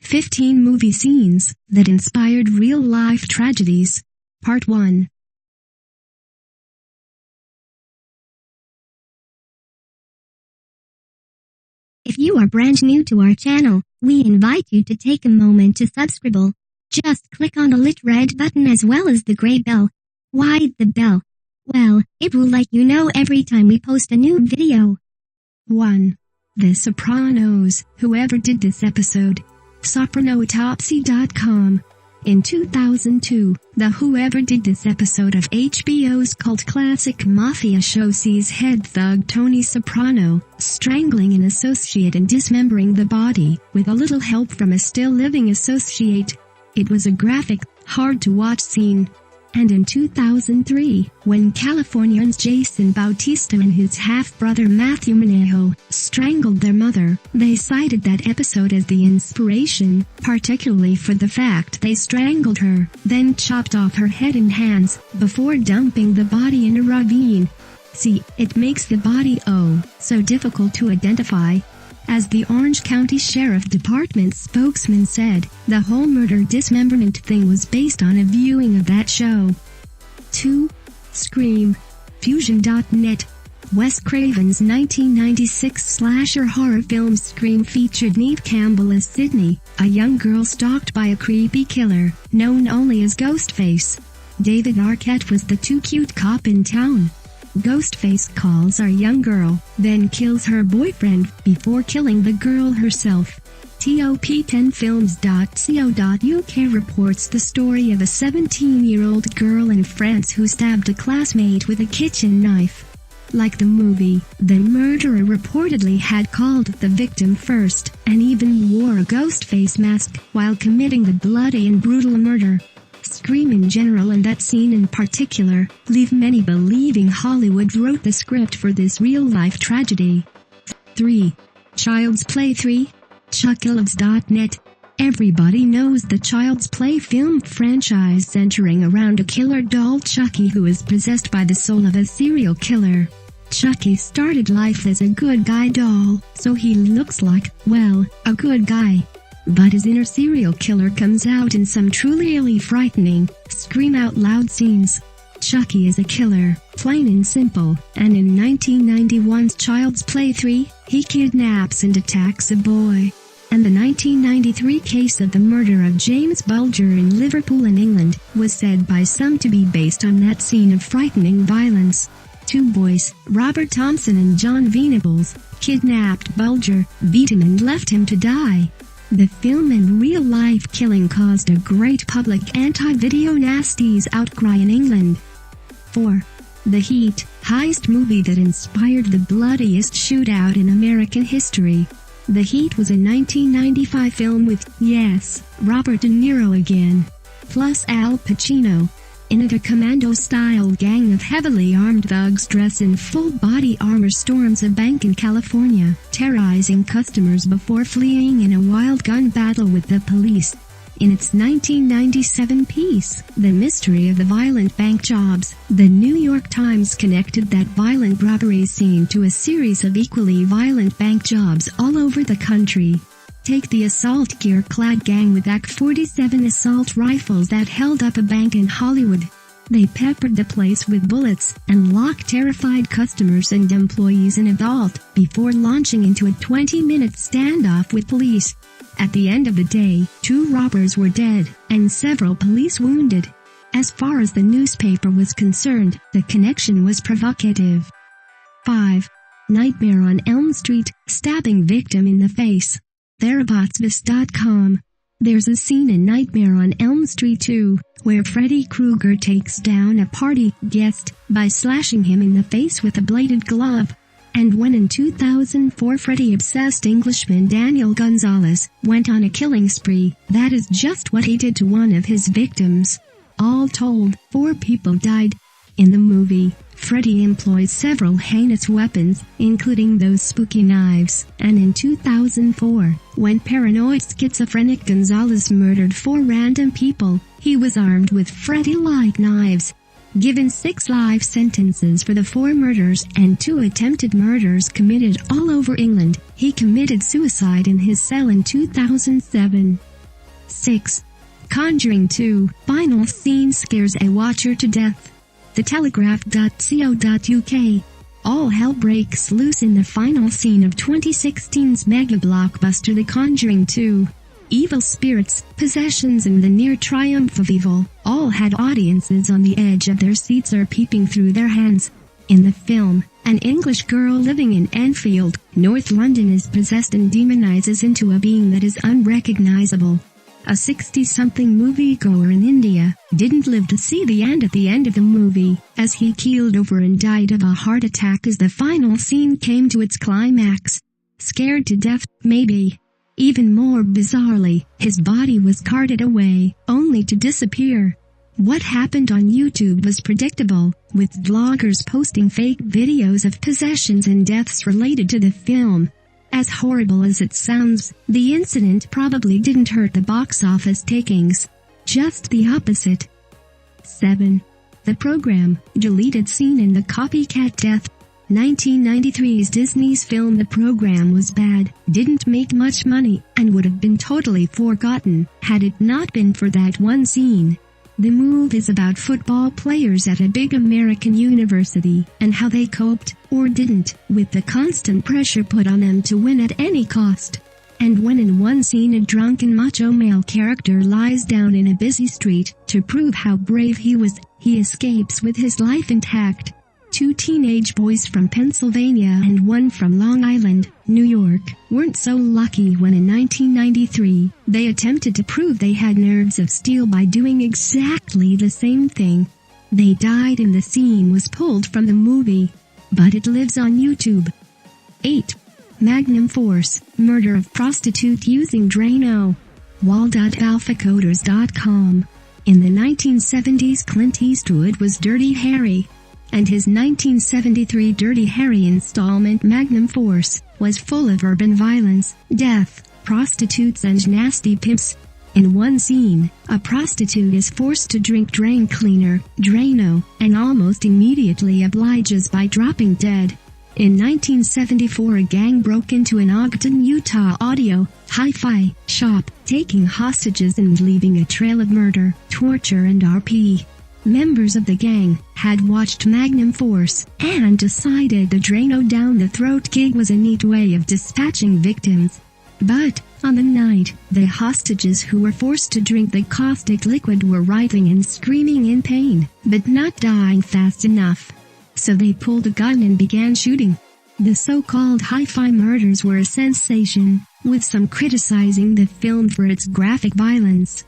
15 movie scenes that inspired real-life tragedies. Part 1. If you are brand new to our channel, we invite you to take a moment to subscribe. Just click on the lit red button as well as the gray bell. Why the bell? Well, it will let you know every time we post a new video. 1. The Sopranos. Whoever did this episode? Sopranoautopsy.com. In 2002, the whoever did this episode of HBO's cult classic mafia show sees head thug Tony Soprano strangling an associate and dismembering the body, with a little help from a still-living associate. It was a graphic, hard-to-watch scene. And in 2003, when Californians Jason Bautista and his half-brother Matthew Manejo strangled their mother, they cited that episode as the inspiration, particularly for the fact they strangled her, then chopped off her head and hands, before dumping the body in a ravine. See, it makes the body so difficult to identify. As the Orange County Sheriff Department spokesman said, the whole murder dismemberment thing was based on a viewing of that show. 2. Scream. Fusion.net. Wes Craven's 1996 slasher horror film Scream featured Neve Campbell as Sydney, a young girl stalked by a creepy killer, known only as Ghostface. David Arquette was the too cute cop in town. Ghostface calls our young girl, then kills her boyfriend, before killing the girl herself. Top10films.co.uk reports the story of a 17-year-old girl in France who stabbed a classmate with a kitchen knife. Like the movie, the murderer reportedly had called the victim first, and even wore a Ghostface mask while committing the bloody and brutal murder. Scream in general and that scene in particular, leave many believing Hollywood wrote the script for this real-life tragedy. 3. Child's Play 3. Chuckylabs.net. Everybody knows the Child's Play film franchise centering around a killer doll Chucky who is possessed by the soul of a serial killer. Chucky started life as a good guy doll, so he looks like, well, a good guy. But his inner serial killer comes out in some truly frightening, scream-out-loud scenes. Chucky is a killer, plain and simple, and in 1991's Child's Play 3, he kidnaps and attacks a boy. And the 1993 case of the murder of James Bulger in Liverpool in England was said by some to be based on that scene of frightening violence. Two boys, Robert Thompson and John Venables, kidnapped Bulger, beat him and left him to die. The film and real-life killing caused a great public anti-video nasties outcry in England. 4. The Heat, heist movie that inspired the bloodiest shootout in American history. The Heat was a 1995 film with, yes, Robert De Niro again, plus Al Pacino. In it, a commando-style gang of heavily armed thugs dressed in full-body armor storms a bank in California, terrorizing customers before fleeing in a wild gun battle with the police. In its 1997 piece, The Mystery of the Violent Bank Jobs, the New York Times connected that violent robbery scene to a series of equally violent bank jobs all over the country. Take the assault gear-clad gang with AK-47 assault rifles that held up a bank in Hollywood. They peppered the place with bullets and locked terrified customers and employees in a vault before launching into a 20-minute standoff with police. At the end of the day, 2 robbers were dead and several police wounded. As far as the newspaper was concerned, the connection was provocative. 5. Nightmare on Elm Street, stabbing victim in the face. Therabotsvis.com. There's a scene in Nightmare on Elm Street 2, where Freddy Krueger takes down a party guest by slashing him in the face with a bladed glove. And when in 2004 Freddy-obsessed Englishman Daniel Gonzalez went on a killing spree, that is just what he did to one of his victims. All told, 4 people died. In the movie, Freddy employs several heinous weapons, including those spooky knives, and in 2004, when paranoid schizophrenic Gonzalez murdered 4 random people, he was armed with Freddy-like knives. Given 6 life sentences for the 4 murders and 2 attempted murders committed all over England, he committed suicide in his cell in 2007. 6. Conjuring 2, final scene scares a watcher to death. TheTelegraph.co.uk. All hell breaks loose in the final scene of 2016's mega blockbuster The Conjuring 2. Evil spirits, possessions and the near triumph of evil, all had audiences on the edge of their seats or peeping through their hands. In the film, an English girl living in Enfield, North London is possessed and demonizes into a being that is unrecognizable. A 60-something moviegoer in India didn't live to see the end at the end of the movie, as he keeled over and died of a heart attack as the final scene came to its climax. Scared to death, maybe. Even more bizarrely, his body was carted away, only to disappear. What happened on YouTube was predictable, with vloggers posting fake videos of possessions and deaths related to the film. As horrible as it sounds, the incident probably didn't hurt the box office takings. Just the opposite. 7. The Program, deleted scene in the Copycat death. 1993's Disney's film The Program was bad, didn't make much money, and would have been totally forgotten had it not been for that one scene. The movie is about football players at a big American university, and how they coped, or didn't, with the constant pressure put on them to win at any cost. And when in one scene a drunken macho male character lies down in a busy street to prove how brave he was, he escapes with his life intact. 2 teenage boys from Pennsylvania and 1 from Long Island, New York, weren't so lucky when in 1993, they attempted to prove they had nerves of steel by doing exactly the same thing. They died and the scene was pulled from the movie. But it lives on YouTube. 8. Magnum Force, murder of prostitute using Drano. Wall.alphacoders.com. In the 1970s, Clint Eastwood was Dirty Harry, and his 1973 Dirty Harry installment Magnum Force was full of urban violence, death, prostitutes and nasty pimps. In one scene, a prostitute is forced to drink drain cleaner, Drano, and almost immediately obliges by dropping dead. In 1974, a gang broke into an Ogden, Utah audio, hi-fi shop, taking hostages and leaving a trail of murder, torture and RP. Members of the gang had watched Magnum Force and decided the Drano down the throat gig was a neat way of dispatching victims. But, on the night, the hostages who were forced to drink the caustic liquid were writhing and screaming in pain, but not dying fast enough. So they pulled a gun and began shooting. The so-called hi-fi murders were a sensation, with some criticizing the film for its graphic violence.